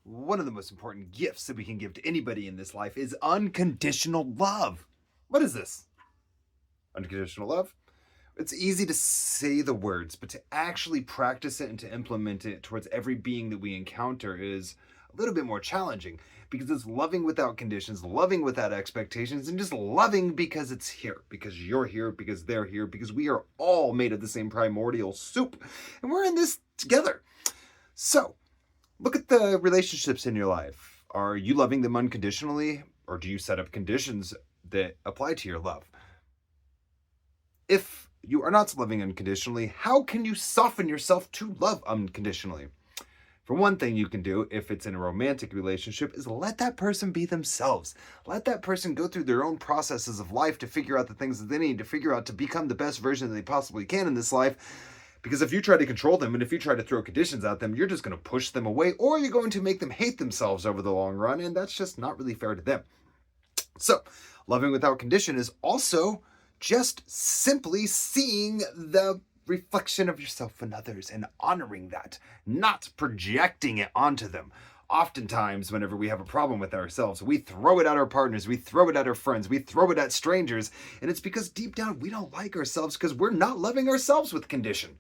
One of the most important gifts that we can give to anybody in this life is unconditional love. What is this? Unconditional love? It's easy to say the words, but to actually practice it and to implement it towards every being that we encounter is a little bit more challenging, because it's loving without conditions, loving without expectations, and just loving because it's here, because you're here, because they're here, because we are all made of the same primordial soup, and we're in this together. So, look at the relationships in your life. Are you loving them unconditionally, or do you set up conditions that apply to your love? If you are not loving unconditionally, how can you soften yourself to love unconditionally? For one thing you can do, if it's in a romantic relationship, is let that person be themselves. Let that person go through their own processes of life to figure out the things that they need to figure out to become the best version that they possibly can in this life. Because if you try to control them and if you try to throw conditions at them, you're just going to push them away, or you're going to make them hate themselves over the long run, and that's just not really fair to them. So, loving without condition is also just simply seeing the reflection of yourself in others and honoring that, not projecting it onto them. Oftentimes, whenever we have a problem with ourselves, we throw it at our partners, we throw it at our friends, we throw it at strangers, and it's because deep down we don't like ourselves because we're not loving ourselves with condition.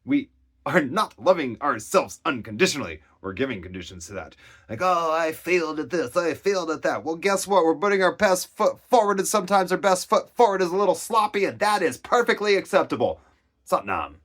We are not loving ourselves unconditionally. We're giving conditions to that. Like, oh, I failed at this, I failed at that. Well, guess what? We're putting our best foot forward, and sometimes our best foot forward is a little sloppy, and that is perfectly acceptable. Satnam.